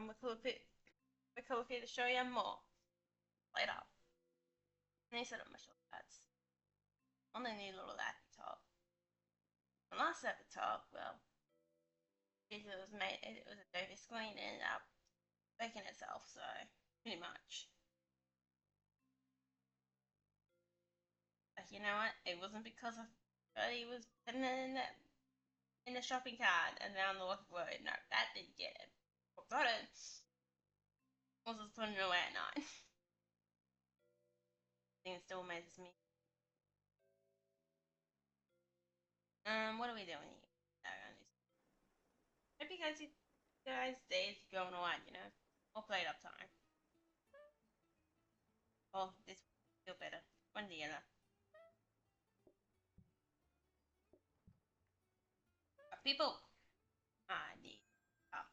we could either show you more later. And he set up my shoulder pads on the new little laptop. And last laptop, well, it was a dirty screen and ended up breaking itself, so pretty much. But you know what? It wasn't because of he was putting it in the shopping cart and down the road. No, that didn't get it. What got it was just putting it away at night. Thing still amazes me. What are we doing here? Hope you guys days going alright, you know. Or PlateUp time. Oh, this will feel better. One or the other. People! I need up.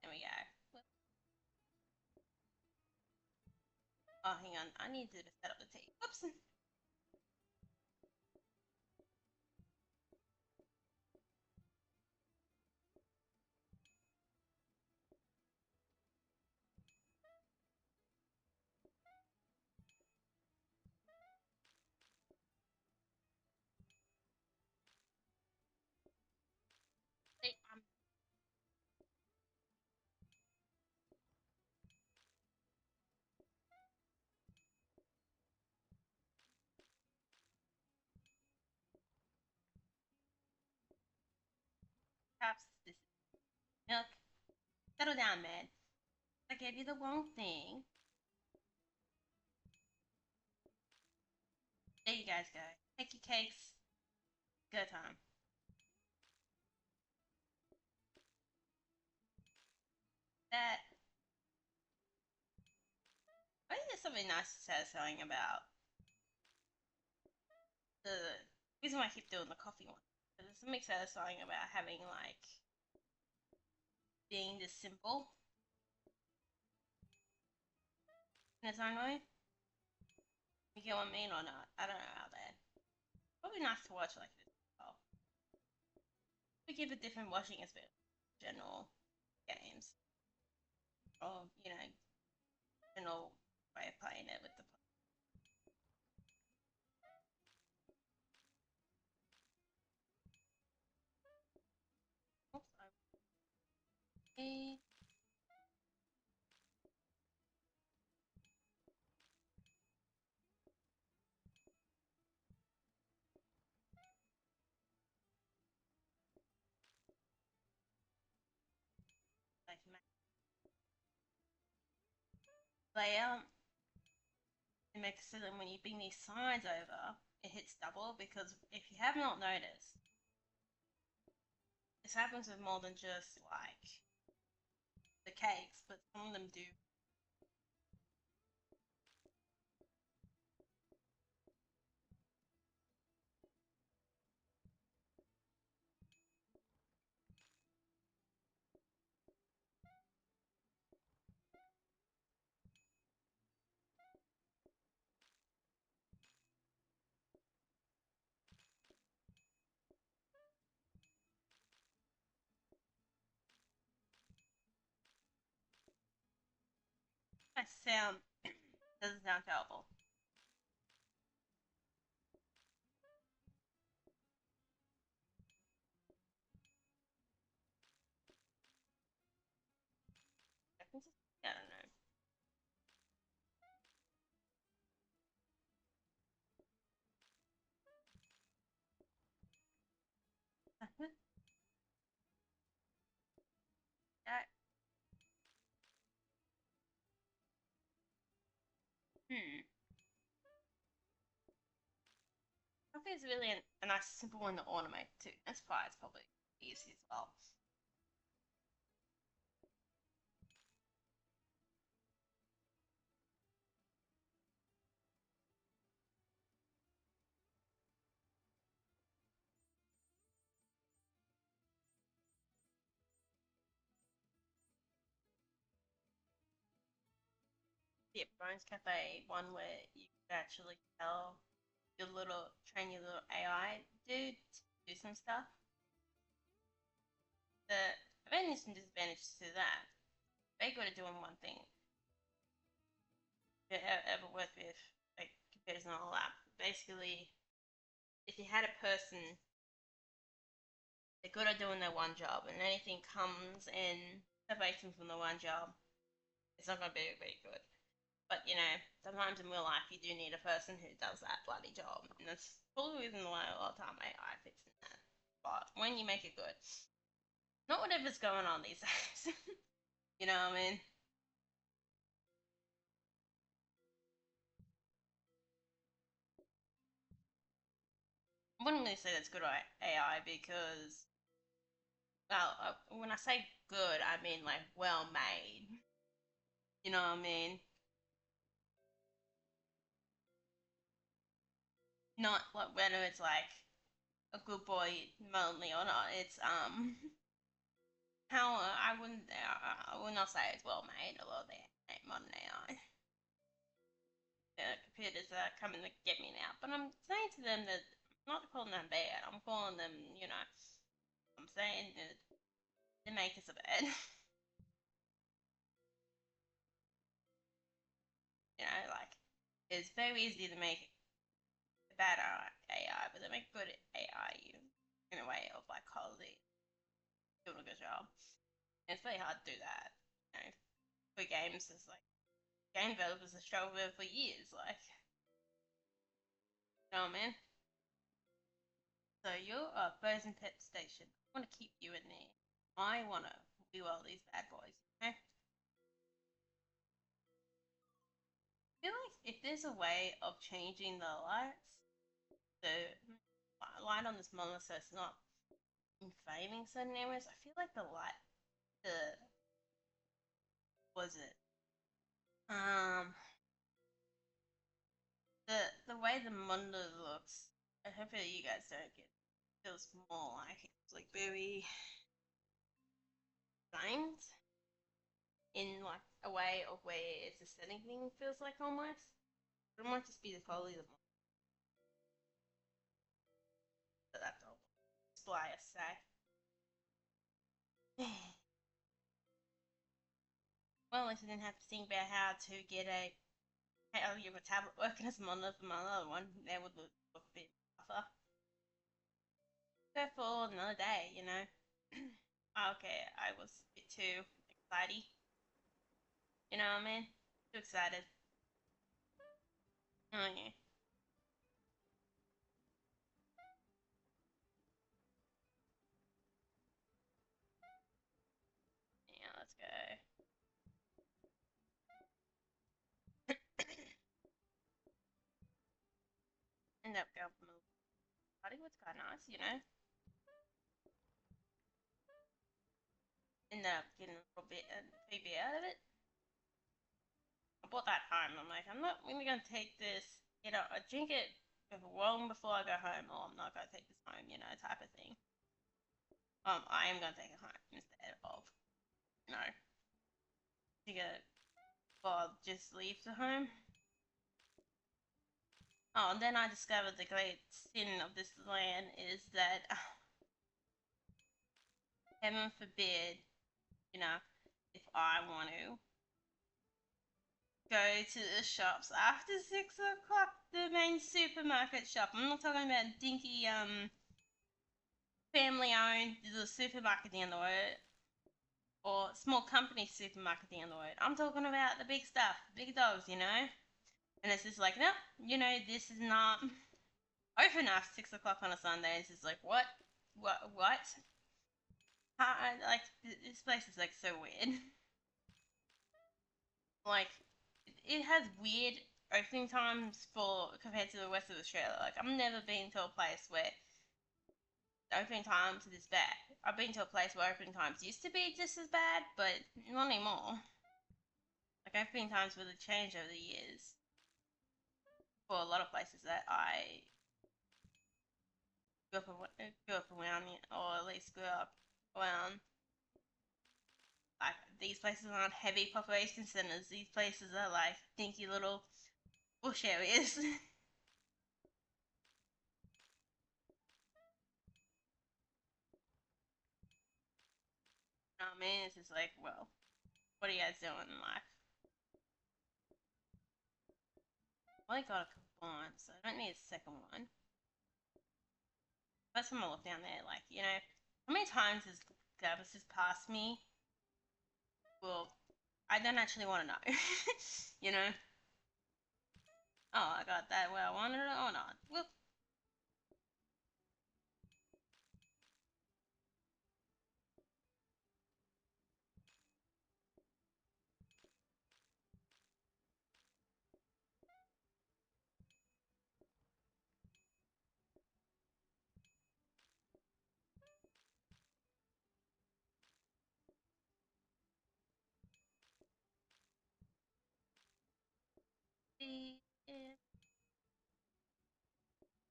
There we go. Oh, hang on. I need to set up the tape. Whoops! Perhaps this is milk. Settle down, man. I gave you the wrong thing. There you guys go. Take your cakes. Go time. That. I think there's something nice and satisfying about the reason why I keep doing the coffee one. There's something satisfying about having like being this simple in its own way. You get what I mean or not? I don't know how that. Probably nice to watch like this as well. We give a different watching experience general games. Or, you know, general way of playing it with the Oops, okay. Like layer, it makes it that when you bring these signs over, it hits double because if you have not noticed, this happens with more than just like the cakes, but some of them do. My sound doesn't sound terrible. I don't know. That. Coffee is really a nice, simple one to automate too. That's why it's probably easy as well. The Bones Cafe one where you could actually tell train your little AI dude to do some stuff. The advantages and disadvantages to that. Very good at doing one thing. If it ever worked with like computers and all that. Basically, if you had a person, they're good at doing their one job, and anything comes and separates them from the one job, it's not going to be very good. But you know, sometimes in real life, you do need a person who does that bloody job, and that's probably the reason why a lot of time AI fits in that. But when you make it good, not whatever's going on these days. You know what I mean? I wouldn't really say that's good AI because, well, when I say good, I mean like well made. You know what I mean? Not like whether it's like a good boy lonely or not. It's how I would not say it's well made. A lot of the modern AI. The computers are coming to get me now, but I'm saying to them that I'm not calling them bad. I'm calling them, you know, I'm saying that the makers are bad. You know, like it's very easy to make bad AI, but they make good AI in a way of like quality, doing a good job. And it's very hard to do that. You know, for games, it's like game developers have struggled with it for years. Like, you know what I mean? So you're a frozen pet station. I want to keep you in there. I want to do all these bad boys. Okay? I feel like if there's a way of changing the lights, the light on this monitor so it's not inflaming certain areas, I feel like the was it the way the monitor looks. Hopefully you guys don't get feels more like it's like very framed in like a way of where it's a setting thing feels like almost. But it might just be the quality of the monitor. So that's all. Display I say. Well, at least I didn't have to think about how to get how you have a tablet working as a monitor for my other one. That would look a bit tougher. Go for another day, you know. Okay, I was a bit too excited. You know what I mean? Too excited. Oh yeah. Yeah, let's go. End up going from a party, what's quite nice, you know. End up getting a little bit of PB out of it. I bought that home. I'm like, I'm not really gonna take this. You know, I drink it long before I go home, or I'm not gonna take this home. You know, type of thing. I am gonna take it home instead of, you know, take it or just leave the home. Oh, and then I discovered the great sin of this land is that, heaven forbid, you know, if I want to go to the shops after 6 o'clock, the main supermarket shop. I'm not talking about dinky family owned little supermarket down the road or small company supermarket down the road. I'm talking about the big stuff, big dogs, you know. And it's just like, nope, you know, this is not open after 6 o'clock on a Sunday. It's just like, what, what? How, like this place is like so weird. Like it has weird opening times for compared to the rest of Australia. Like I've never been to a place where opening times are this bad. I've been to a place where opening times used to be just as bad, but not anymore. Like opening times really changed over the years for a lot of places that I grew up around, or at least grew up around. Like these places aren't heavy population centers. These places are like dinky little bush areas. I mean, it's just like, well, what are you guys doing in life? I only got a combine, so I don't need a second one. First time I look down there, like, you know, how many times has Gabus just passed me? Well, I don't actually want to know. You know? Oh, I got that where I wanted it or not. Whoop.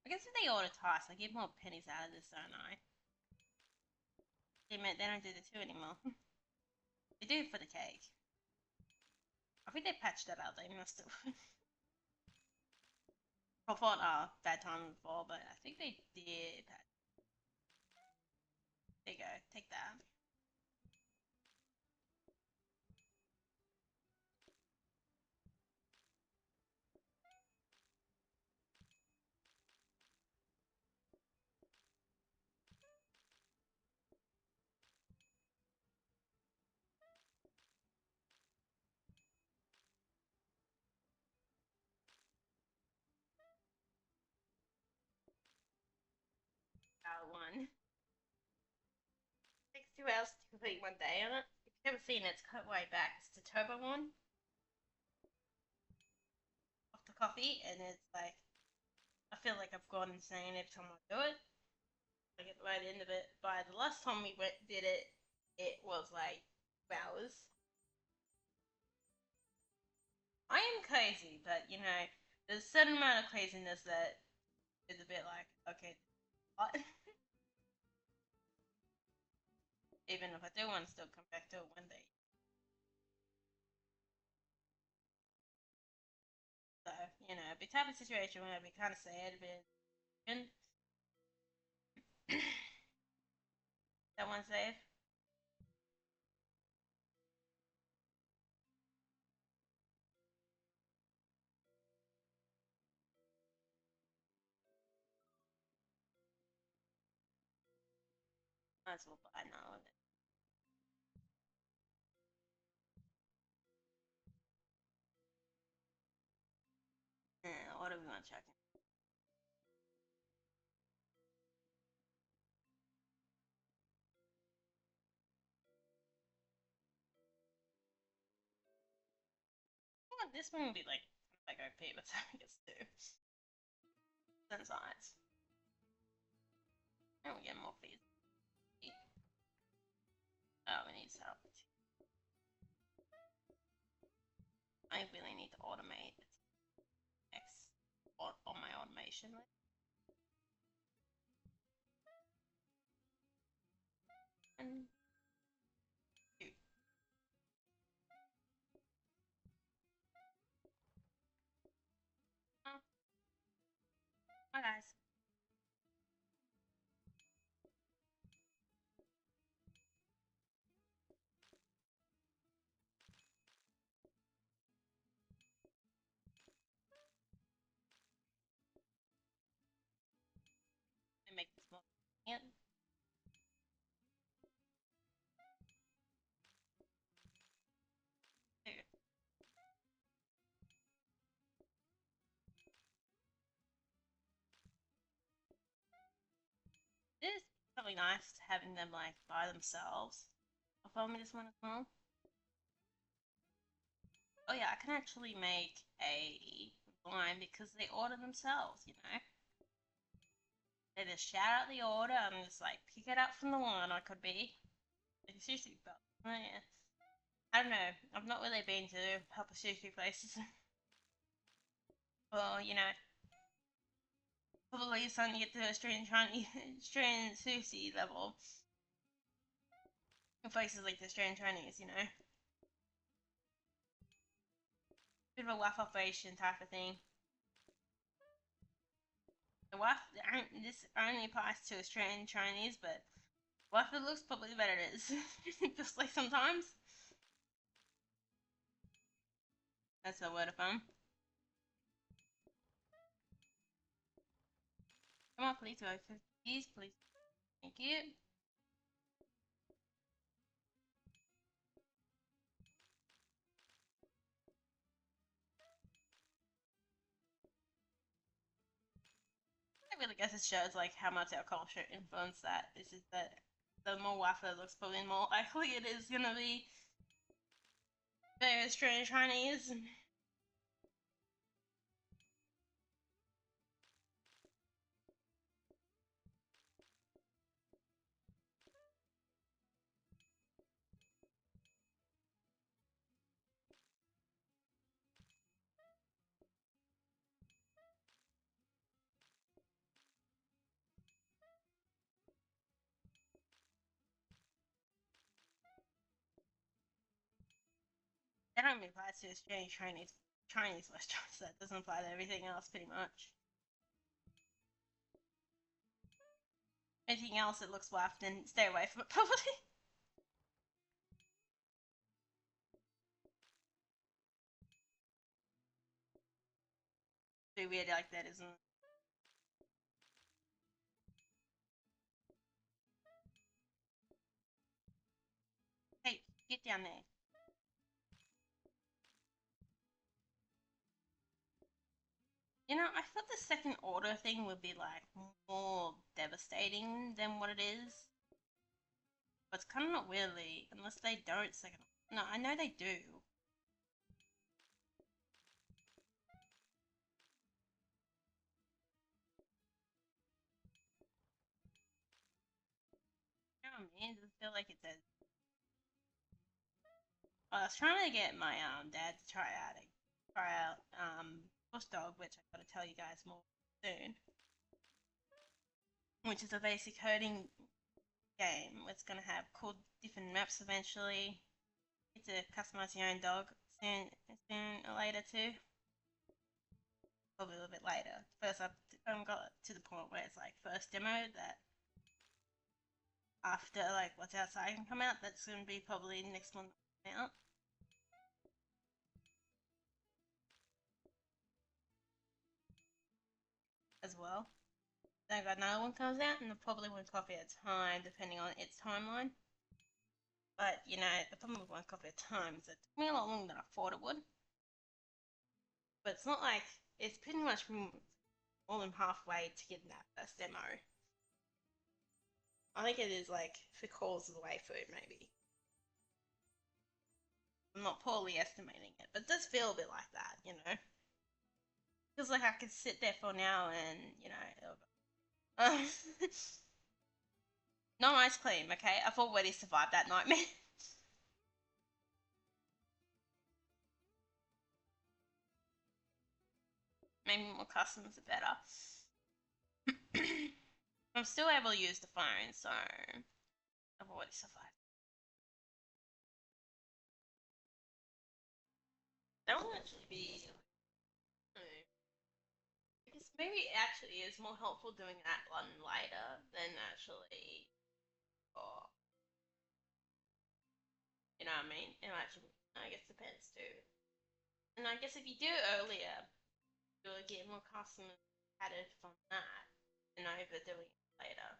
I guess if they order twice, I get more pennies out of this, don't I? Damn it, they don't do the two anymore. They do for the cake. I think they patched that out, they must have. I thought, that time before, but I think they did patch. There you go, take that. One. Takes 2 hours to complete one day on it. If you've never seen it, it's cut way back. It's the turbo one. Off the coffee, and it's like, I feel like I've gone insane every time I do it. I get by the end of it. By the last time we did it, it was like 2 hours. I am crazy, but you know, there's a certain amount of craziness that is a bit like, okay, what? Even if I do want to still come back to it one day. So, you know, be type of situation where I'd be kind of sad, but that one save. Might as well buy now. What do we want to check? This one would be like OP, but I guess too. Then size. And we get more fees. Oh, we need salvage. I really need to automate X on my automation list. And shoot. Oh. Hi guys. Let me make this more convenient. It is probably nice having them like by themselves. I'll follow me this one as well. Oh yeah, I can actually make a line because they order themselves, you know. They just shout out the order and just like pick it up from the line. I could be. Like a sushi but oh yeah. I don't know. I've not really been to proper sushi places. Well, you know, probably starting to get to Australian Chinese, Australian sushi level. In places like the Australian Chinese, you know. Bit of a waff operation type of thing. The waff, this only applies to Australian Chinese, but Well, if it looks, probably the better it is. Just like sometimes. That's a word of fun. Come on, please go. Please, please. Thank you. I really guess it shows like how much our culture influenced that. It's just that the more waffle it looks, probably more likely it is gonna be very Australian Chinese. That only applies to Australian Chinese restaurants. That doesn't apply to everything else, pretty much. Anything else that looks waft, then stay away from it, probably. Be weird like that, isn't it? Hey, get down there. You know, I thought the second order thing would be like more devastating than what it is. But it's kind of not really, unless they don't second. No, I know they do. You know what I mean? It doesn't feel like it's as. I was trying to get my dad to try out Bush Dog, which I gotta tell you guys more soon. Which is a basic herding game. It's gonna have cool different maps eventually. It's a customize your own dog soon later too. Probably a little bit later. First, I've got to the point where it's like first demo that after like what's outside can come out. That's gonna be probably next month out. As well. Then I got another one comes out, and I probably won't copy at a time depending on its timeline. But you know, the problem with one copy at a time is it took me a lot longer than I thought it would. But it's not like it's pretty much more than halfway to getting that first demo. I think it is like 3/4 of the way through, maybe. I'm not poorly estimating it, but it does feel a bit like that, you know. Feels like I could sit there for now and, you know, no ice cream, okay? I've already survived that nightmare. Maybe more customers are better. I'm still able to use the phone, so I've already survived. That will actually be. Because maybe it actually is more helpful doing that one later than actually. Oh, you know what I mean? It actually, I guess, depends too. And I guess if you do it earlier, you'll get more customers added from that than overdoing it later.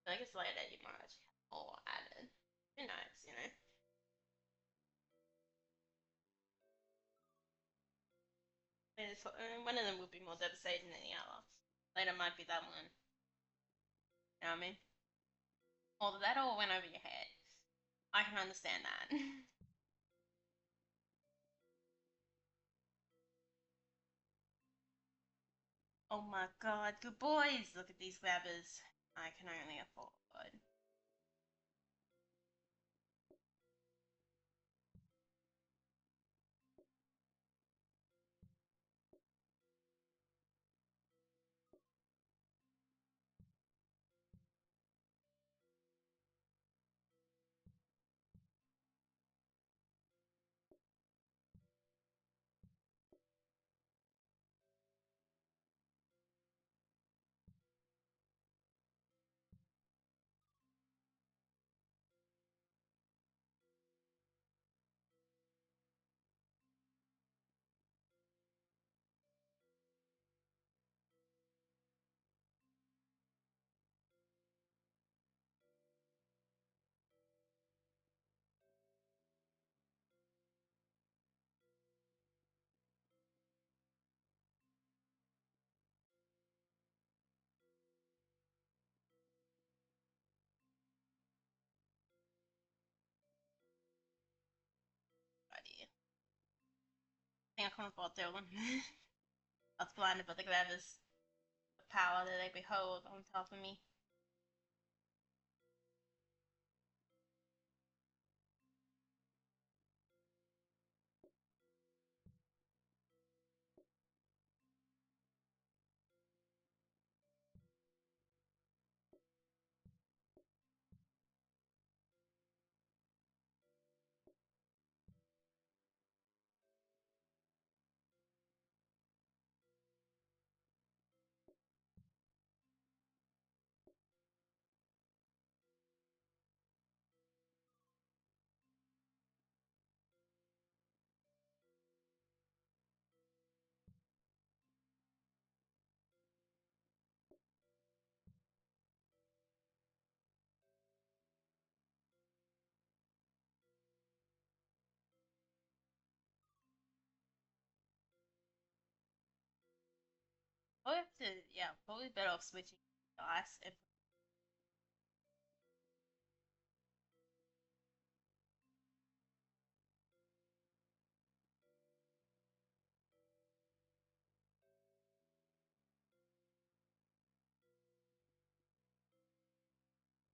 So I guess later you might actually have more added. Who knows, you know? One of them would be more devastating than the other. Later might be that one. You know what I mean? Or that all went over your head. I can understand that. Oh my god, good boys! Look at these grabbers. I can only afford. think I couldn't fall through them. I was blinded by the grabbers. The power that they behold on top of me. Probably have to, yeah, probably better off switching dice and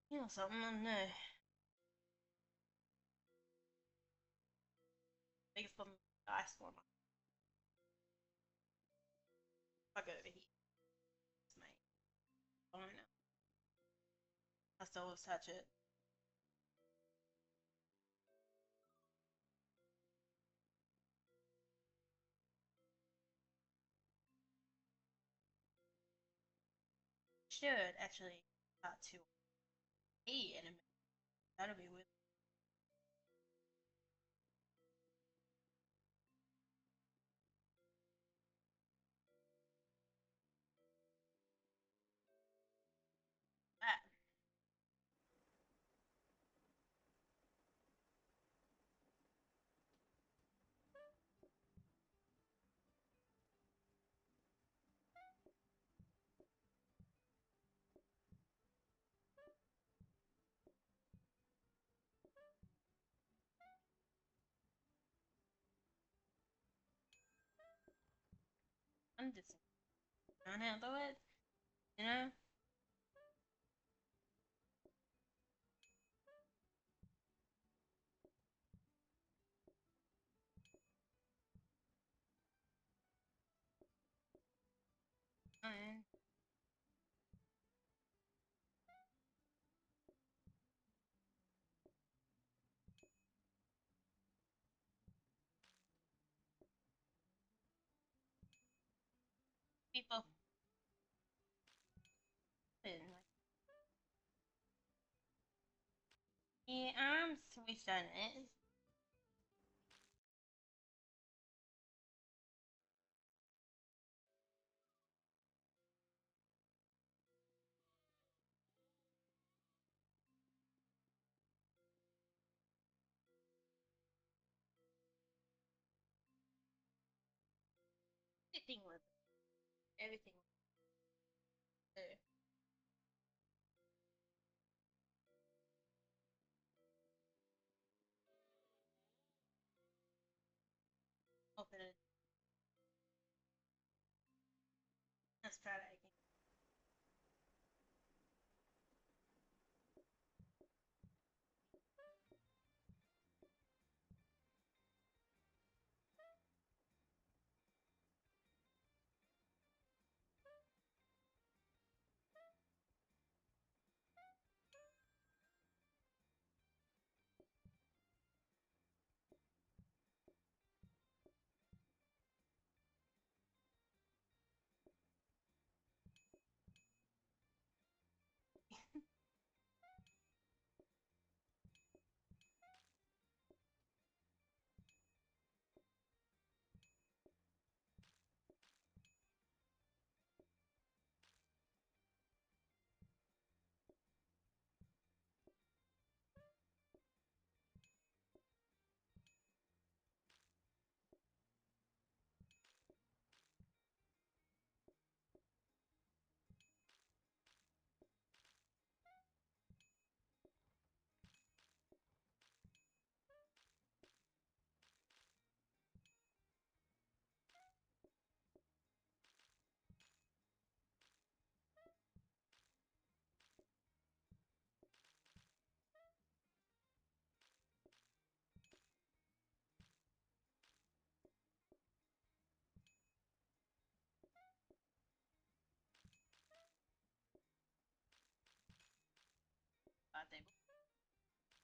you know something. I don't know. Biggest problem with dice one. If I go over here, it's my phone. I still touch it. Should actually start to E in a minute. That'll be weird. That. I'm just trying to handle it, you know? And people been like, yeah, I'm switched on it. Everything with everything with her. Open it. Let's try that again.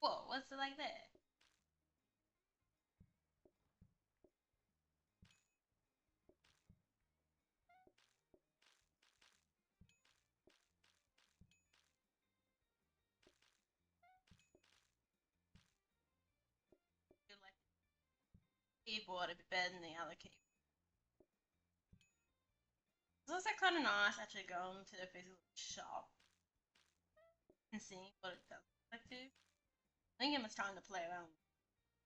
Whoa, what's it like there? Feel like the keyboard a bit better than the other keyboard. It's also kind of nice actually going to the physical shop and seeing what it does look like too. I think it was time to play around.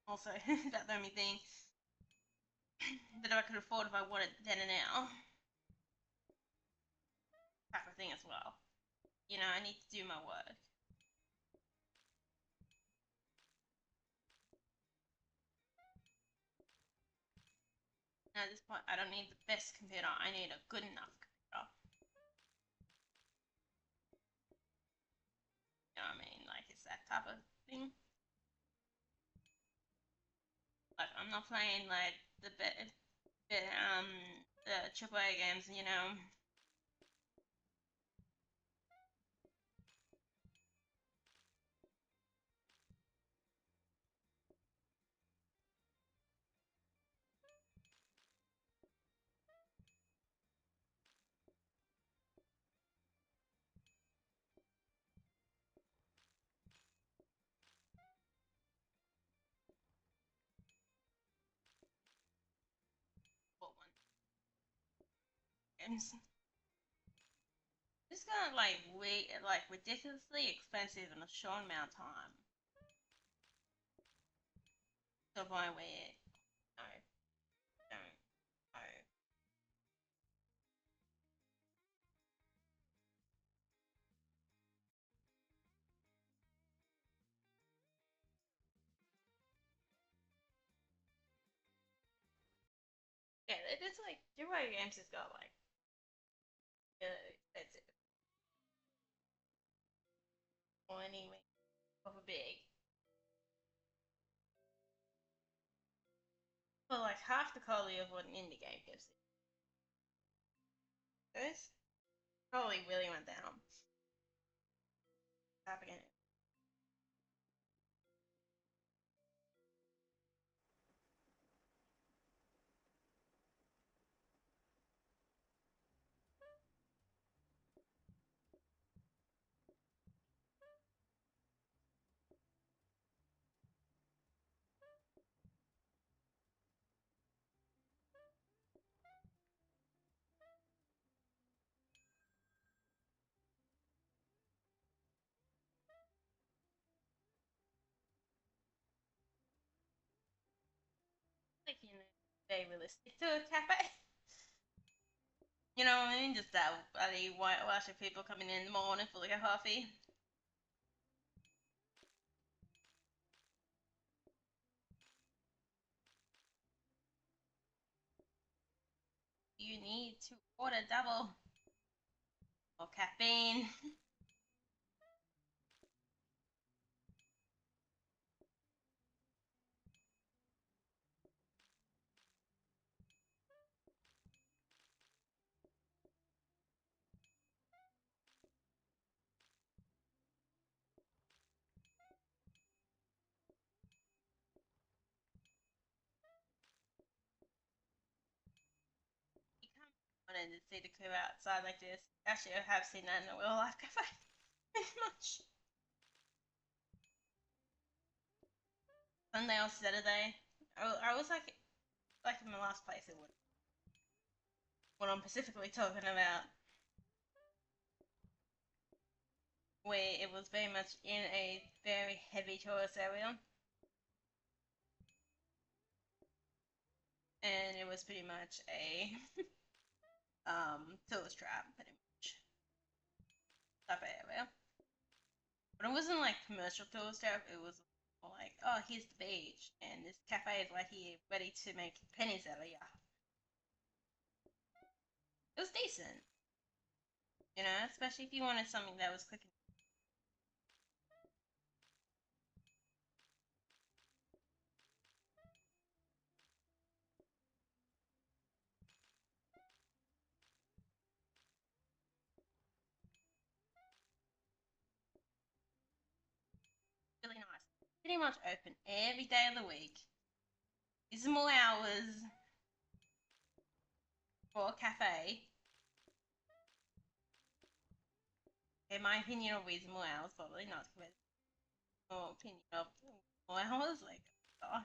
Also, that's the only thing that I could afford if I wanted then and now. Type of thing as well. You know, I need to do my work. And at this point, I don't need the best computer. I need a good enough computer. You know what I mean? Like, it's that type of thing. Like, I'm not playing like the AAA games, you know. What one? Games. It's gonna like wait like ridiculously expensive in a short amount of time. To the point where no, don't, no. Yeah, it's like AAA games has got like expensive or anyway of a big. But like half the quality of what an indie game gives you. This probably really went down. Tap again. Like you know, very realistic to a cafe. You know what I mean? Just that bloody whitewashed people coming in the morning for like a coffee. You need to order double or caffeine. You can't wanted to see the crew outside like this. Actually, I have seen that in a real life cafe. Very much. Sunday or Saturday. I was like in the last place it was. What I'm specifically talking about, where it was very much in a very heavy tourist area, and it was pretty much a tourist trap, pretty much type of area. But it wasn't like commercial tourist trap. It was like, oh, here's the beach, and this cafe is right here, ready to make pennies out of ya. It was decent, you know, especially if you wanted something that was quick and really nice. pretty much open every day of the week. Reasonable hours for a cafe. In my opinion of reasonable hours, probably not my opinion of more hours, like, oh.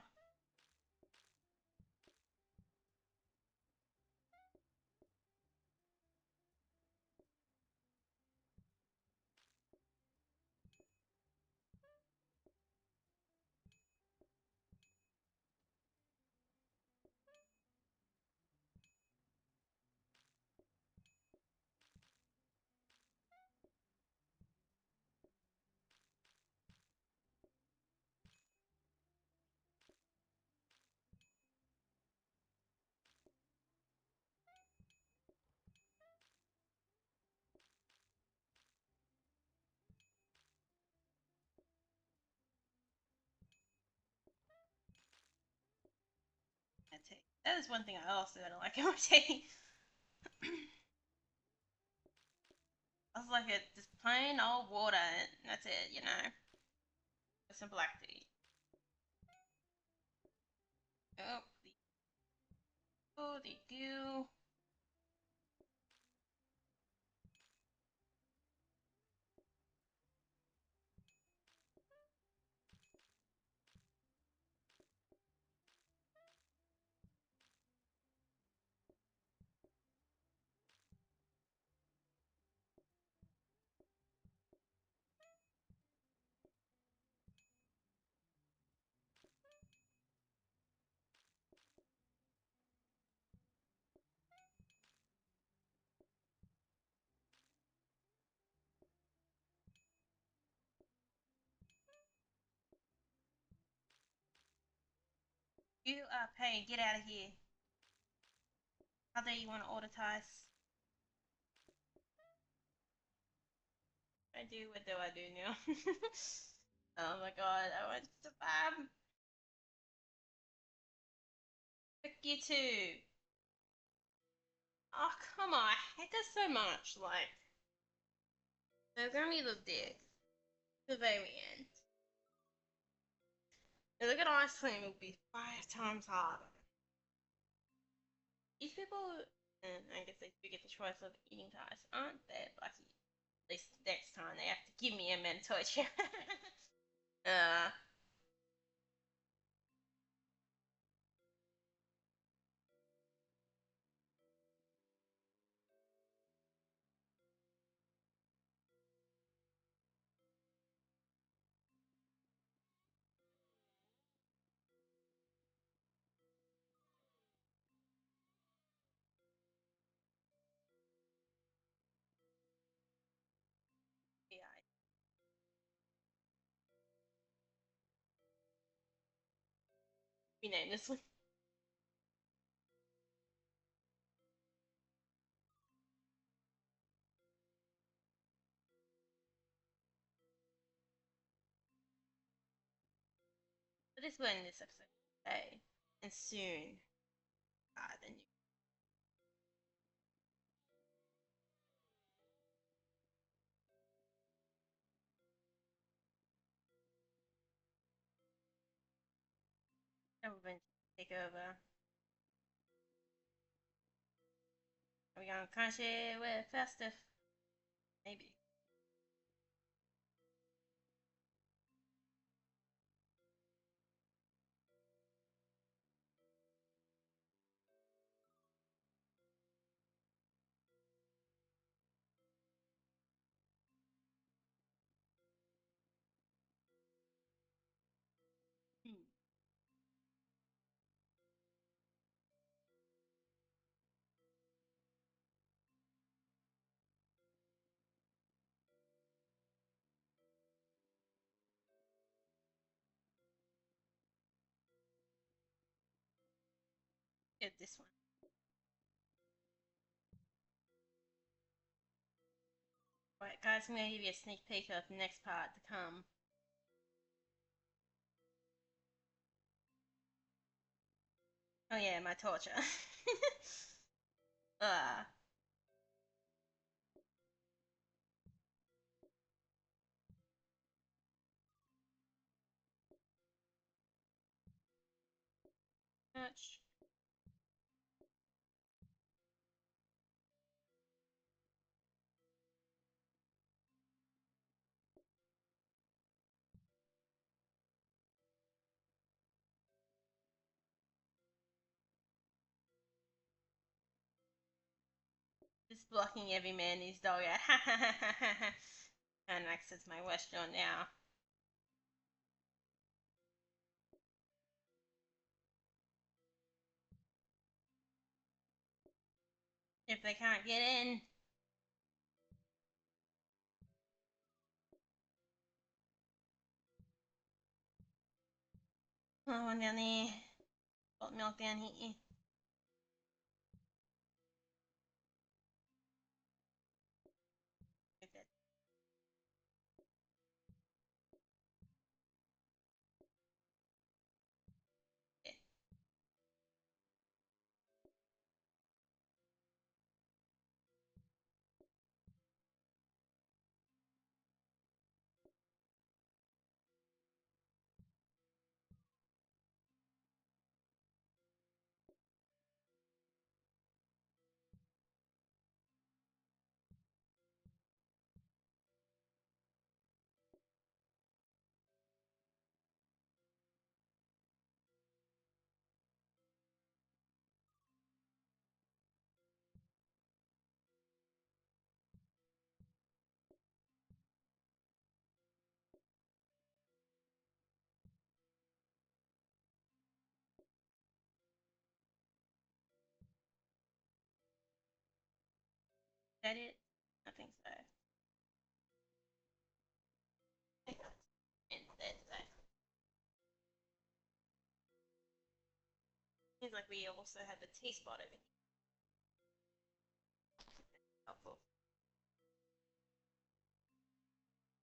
Tea. That is one thing I also don't like in my tea. I was like, it's just plain old water, and that's it, you know. With some black tea. Oh, the goo. You are paying. Get out of here. How dare you want to order ties? What do I do now? Oh my god, I want to spam. Fuck you too. Oh, come on. I hate this so much. Like, they're gonna be the dick. The very end. Now, look at ice cream, it would be 5 times harder. These people, and I guess they do get the choice of eating ties, aren't they lucky? At least next time they have to give me a mandatory check. uh, yeah, rename this one. But this will end this episode today, and soon, the new. Government take over. Are we gonna crash it with festive? Maybe. Hmm. Get this one. Alright, guys, I'm gonna give you a sneak peek of the next part to come. Oh yeah, my torture. uh, much. Just blocking every man his dog out. And Max is my restaurant now. If they can't get in. Oh, one down there. Got milk down here. Is that it? I think so. Seems like we also have the T-spot over here. Helpful.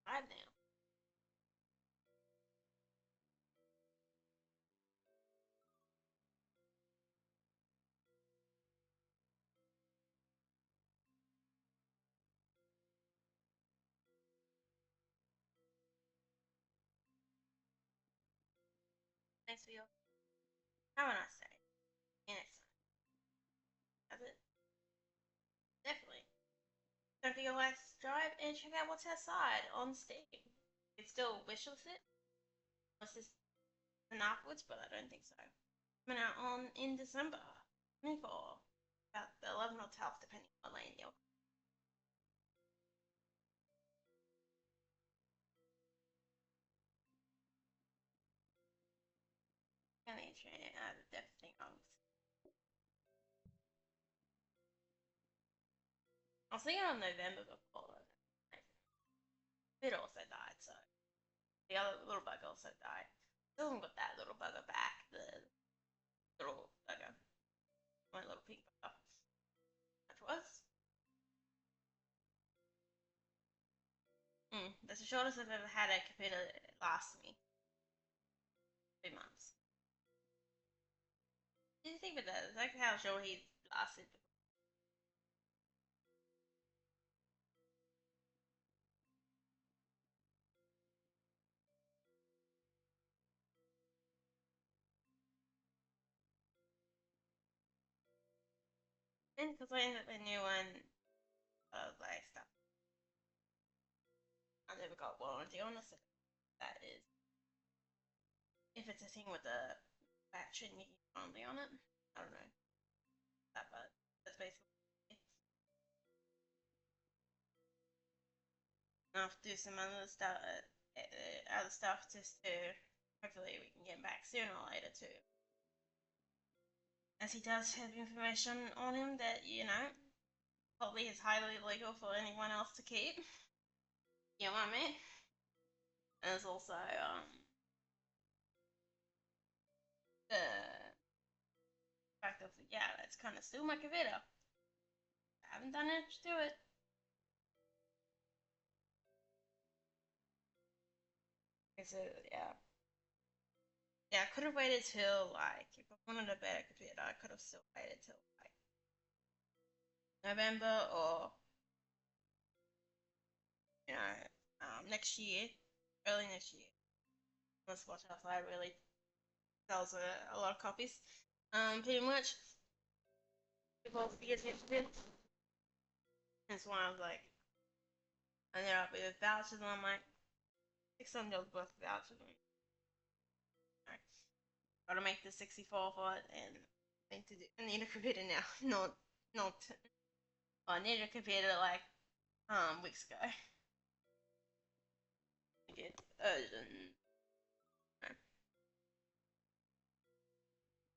5 now. Thanks for your. How would I say? Next time. That's it. Definitely. Don't forget to like, subscribe, and check out what's outside on Steam. It's still wishlist it. Unless it's an afterwards, but I don't think so. Coming out on in December 24. About the 11 or 12, depending on what lane you're. The depth thing on. I was thinking on November before. It also died, so the other little bug also died. Still haven't got that little bugger back. The little bugger, my little pink bugger. Which was that's the shortest I've ever had a computer last me. 3 months. What do you think of that? It's like how short he lasted. And because I ended up a new one of like stuff. I never got warranty on it, so that is. If it's a thing with the battery and you get warranty on it, I don't know. That, but that's basically it. I'll have to do some other stuff just to hopefully we can get back sooner or later too. As he does have information on him that, probably is highly illegal for anyone else to keep. You know what I mean? And there's also, the fact of, yeah, that's kind of still my computer. I haven't done much to it. So, yeah. Yeah, I could have waited till, like, if I wanted a better computer, I could have still waited till, like, November or, next year, early next year. Unless Watch Outside really sells a lot of copies. Pretty much. People forget to. That's why I was like, I ended up with vouchers, and I'm like, $600 worth of vouchers. Gotta make the 64 for it, and I need a computer now. Not. Oh, I needed a computer like weeks ago. Like urgent.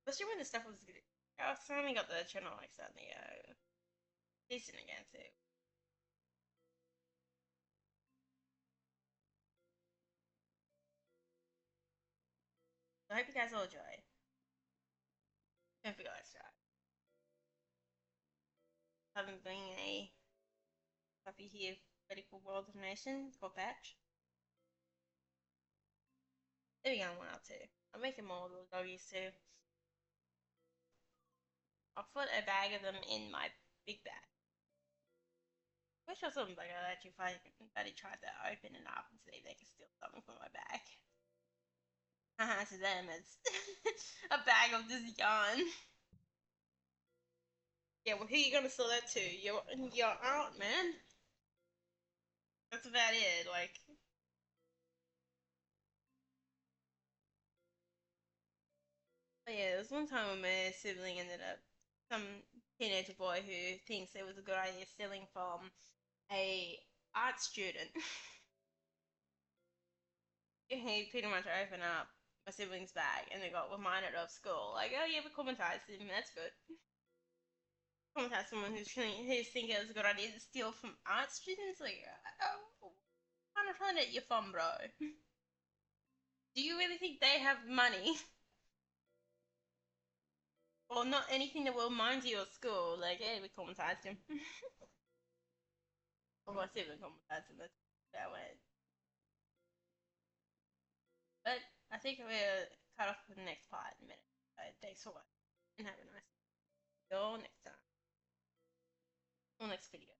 Especially when the stuff was good. I finally got the channel like starting to go decent again too. So I hope you guys all enjoy. Don't forget to subscribe. Haven't been a puppy here Medical World Domination. It's called Patch. There we go, one out too. I'm making more little doggies too. I'll put a bag of them in my big bag. Wish I something like I'd actually find anybody tried to open it up and see if they can steal something from my bag. Haha, to them it's a bag of this yarn. Yeah, well, who are you gonna sell that to? Your aunt, man. That's about it. Like, but yeah, there was one time when my sibling ended up some teenager boy who thinks it was a good idea stealing from a art student. He pretty much opened up my sibling's bag and they got reminded of school. Like, oh yeah, we traumatized him. That's good. Traumatized someone who's thinking it was a good idea to steal from art students. Like, oh, what kind of planet you from, bro? Do you really think they have money? Or not anything that will remind you of school? Like, hey, we traumatized him. Or my sibling traumatized him. That's that way. But I think we're cut off for the next part in a minute. Thanks for watching and have a nice day. Till next time. Or next video.